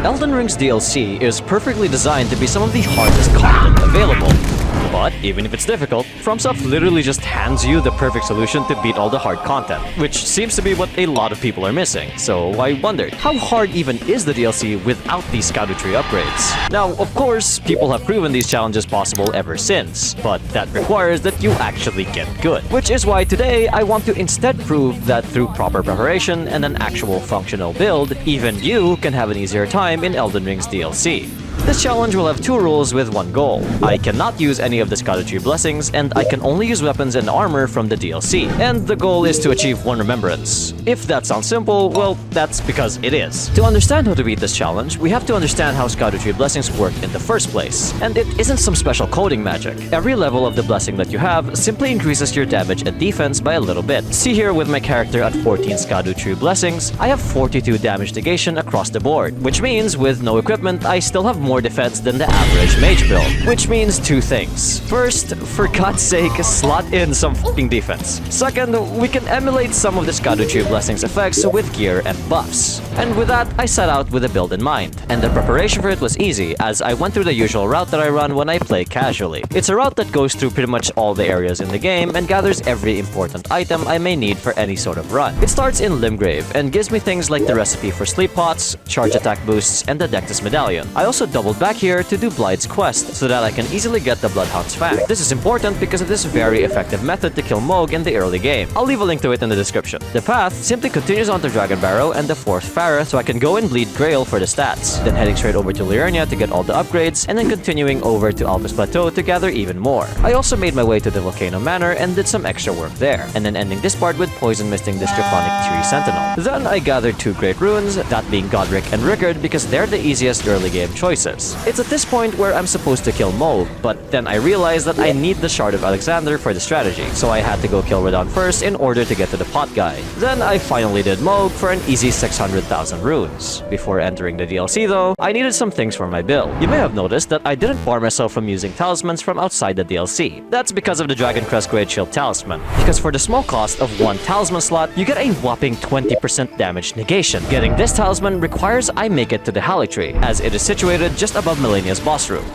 Elden Ring's DLC is perfectly designed to be some of the hardest content available. But even if it's difficult, FromSoft literally just hands you the perfect solution to beat all the hard content, which seems to be what a lot of people are missing. So I wondered, how hard even is the DLC without these Scadutree upgrades? Now, of course, people have proven these challenges possible ever since, but that requires that you actually get good. Which is why today I want to instead prove that through proper preparation and an actual functional build, even you can have an easier time in Elden Ring's DLC. This challenge will have two rules with one goal. I cannot use any of the Scadutree Blessings, and I can only use weapons and armor from the DLC. And the goal is to achieve one remembrance. If that sounds simple, well, that's because it is. To understand how to beat this challenge, we have to understand how Scadutree Blessings work in the first place. And it isn't some special coding magic. Every level of the blessing that you have simply increases your damage and defense by a little bit. See here with my character at 14 Scadutree Blessings, I have 42 damage negation across the board, which means with no equipment, I still have more defense than the average mage build. Which means two things. First, for God's sake, slot in some f***ing defense. Second, we can emulate some of the Scadutree Blessings effects with gear and buffs. And with that, I set out with a build in mind. And the preparation for it was easy, as I went through the usual route that I run when I play casually. It's a route that goes through pretty much all the areas in the game and gathers every important item I may need for any sort of run. It starts in Limgrave and gives me things like the recipe for sleep pots, charge attack boosts, and the Dectus medallion. I also doubled back here to do Blight's quest so that I can easily get the Bloodhound's Fang. This is important because of this very effective method to kill Mohg in the early game. I'll leave a link to it in the description. The path simply continues on to Dragon Barrow and the 4th Farah so I can go and bleed Grail for the stats, then heading straight over to Liurnia to get all the upgrades, and then continuing over to Altus Plateau to gather even more. I also made my way to the Volcano Manor and did some extra work there, and then ending this part with Poison Misting this Draconic Tree Sentinel. Then I gathered 2 Great Runes, that being Godric and Rickard because they're the easiest early game choices. It's at this point where I'm supposed to kill Mohg, but then I realized that I need the Shard of Alexander for the strategy, so I had to go kill Radon first in order to get to the pot guy. Then I finally did Mohg for an easy 600,000 runes. Before entering the DLC though, I needed some things for my build. You may have noticed that I didn't bar myself from using talismans from outside the DLC. That's because of the Dragon Crest Great Shield Talisman. Because for the small cost of 1 talisman slot, you get a whopping 20% damage negation. Getting this talisman requires I make it to the Erdtree, as it is situated just above Millennia's boss room.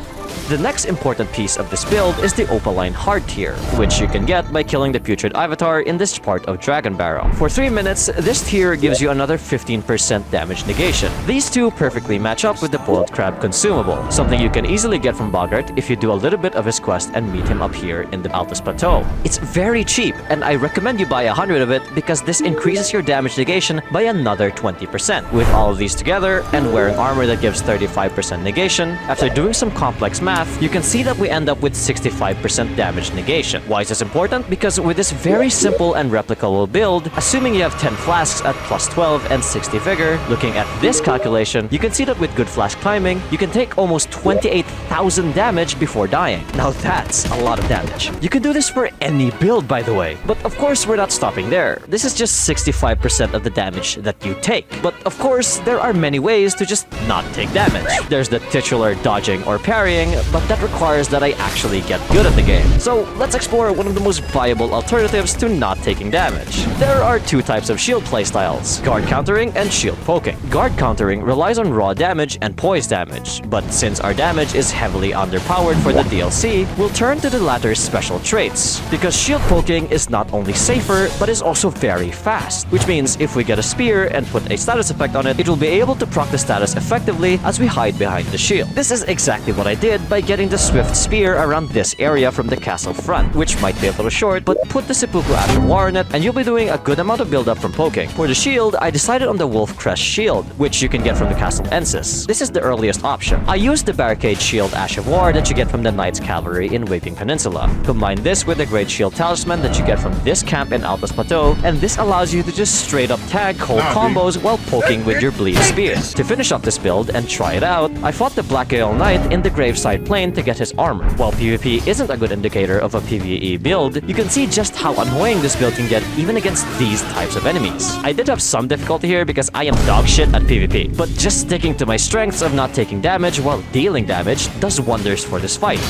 The next important piece of this build is the Opaline Heart tier, which you can get by killing the Putrid Avatar in this part of Dragon Barrow. For 3 minutes, this tier gives you another 15% damage negation. These two perfectly match up with the Boiled Crab consumable, something you can easily get from Bogart if you do a little bit of his quest and meet him up here in the Altus Plateau. It's very cheap, and I recommend you buy 100 of it because this increases your damage negation by another 20%. With all of these together, and wearing armor that gives 35% negation, after doing some complex math, you can see that we end up with 65% damage negation. Why is this important? Because with this very simple and replicable build, assuming you have 10 flasks at plus 12 and 60 vigor, looking at this calculation, you can see that with good flask climbing, you can take almost 28,000 damage before dying. Now that's a lot of damage. You can do this for any build, by the way. But of course, we're not stopping there. This is just 65% of the damage that you take. But of course, there are many ways to just not take damage. There's the titular dodging or parrying, but that requires that I actually get good at the game. So let's explore one of the most viable alternatives to not taking damage. There are 2 types of shield playstyles: guard countering and shield poking. Guard countering relies on raw damage and poise damage, but since our damage is heavily underpowered for the DLC, we'll turn to the latter's special traits. Because shield poking is not only safer, but is also very fast, which means if we get a spear and put a status effect on it, it will be able to proc the status effectively as we hide behind the shield. This is exactly what I did by getting the Swift Spear around this area from the castle front, which might be a little short, but put the Seppuku Ash of War on it and you'll be doing a good amount of build-up from poking. For the shield, I decided on the Wolf Crest Shield, which you can get from the Castle Ensis. This is the earliest option. I used the Barricade Shield Ash of War that you get from the Knights Cavalry in Waping Peninsula. Combine this with the Great Shield Talisman that you get from this camp in Altus Plateau, and this allows you to just straight up tag cold combos while poking with your Bleed Spear. To finish up this build and try it out, I fought the Black Gale Knight in the Graveside Plain to get his armor. While PvP isn't a good indicator of a PvE build, you can see just how annoying this build can get even against these types of enemies. I did have some difficulty here because I am dog shit at PvP, but just sticking to my strengths of not taking damage while dealing damage does wonders for this fight.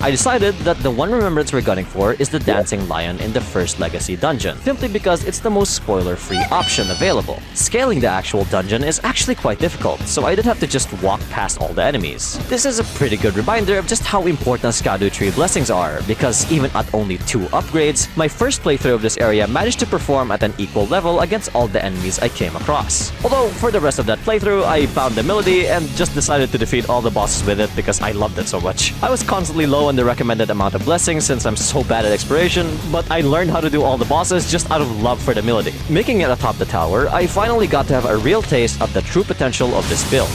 I decided that the one remembrance we're gunning for is the Dancing Lion in the first Legacy dungeon, simply because it's the most spoiler-free option available. Scaling the actual dungeon is actually quite difficult, so I did have to just walk past all the enemies. This is a pretty good reminder of just how important Scadutree Blessings are, because even at only 2 upgrades, my first playthrough of this area managed to perform at an equal level against all the enemies I came across. Although, for the rest of that playthrough, I found the melody and just decided to defeat all the bosses with it because I loved it so much. I was constantly low on the recommended amount of blessings since I'm so bad at exploration, but I learned how to do all the bosses just out of love for the melody. Making it atop the tower, I finally got to have a real taste of the true potential of this build.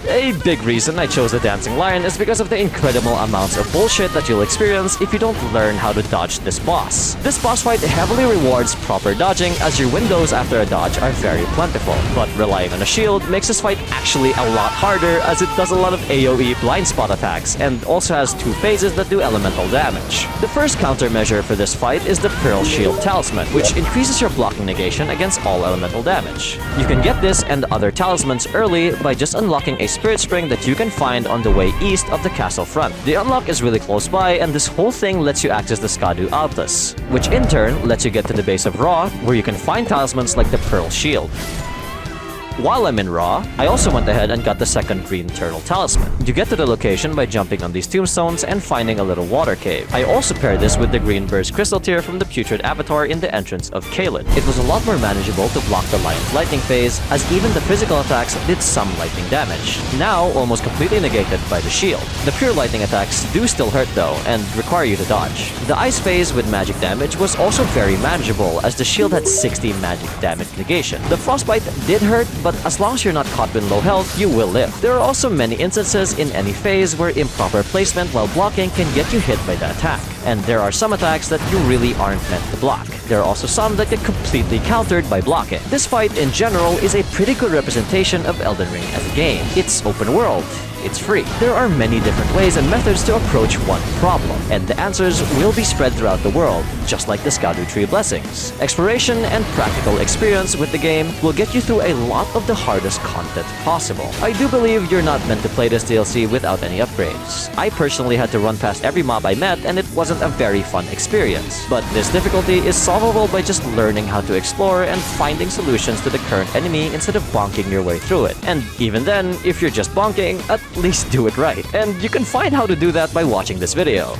A big reason I chose the Dancing Lion is because of the incredible amounts of bullshit that you'll experience if you don't learn how to dodge this boss. This boss fight heavily rewards proper dodging, as your windows after a dodge are very plentiful, but relying on a shield makes this fight actually a lot harder, as it does a lot of AoE blind spot attacks and also has 2 phases that do elemental damage. The first countermeasure for this fight is the Pearl Shield Talisman, which increases your blocking negation against all elemental damage. You can get this and other talismans early by just unlocking a Spirit Spring that you can find on the way east of the castle front. The unlock is really close by, and this whole thing lets you access the Scadu Altus, which in turn lets you get to the base of Ra, where you can find talismans like the Pearl Shield. While I'm in Ra, I also went ahead and got the second green turtle talisman. You get to the location by jumping on these tombstones and finding a little water cave. I also paired this with the green burst crystal tear from the putrid avatar in the entrance of Caelid. It was a lot more manageable to block the lion's lightning phase, as even the physical attacks did some lightning damage, now almost completely negated by the shield. The pure lightning attacks do still hurt though, and require you to dodge. The ice phase with magic damage was also very manageable, as the shield had 60 magic damage negation. The frostbite did hurt, but as long as you're not caught with low health, you will live. There are also many instances in any phase where improper placement while blocking can get you hit by the attack, and there are some attacks that you really aren't meant to block. There are also some that get completely countered by blocking. This fight in general is a pretty good representation of Elden Ring as a game. It's open world. It's free. There are many different ways and methods to approach one problem, and the answers will be spread throughout the world, just like the Scadutree Blessings. Exploration and practical experience with the game will get you through a lot of the hardest content possible. I do believe you're not meant to play this DLC without any upgrades. I personally had to run past every mob I met, and it wasn't a very fun experience. But this difficulty is solvable by just learning how to explore and finding solutions to the current enemy instead of bonking your way through it. And even then, if you're just bonking, at least do it right. And you can find how to do that by watching this video.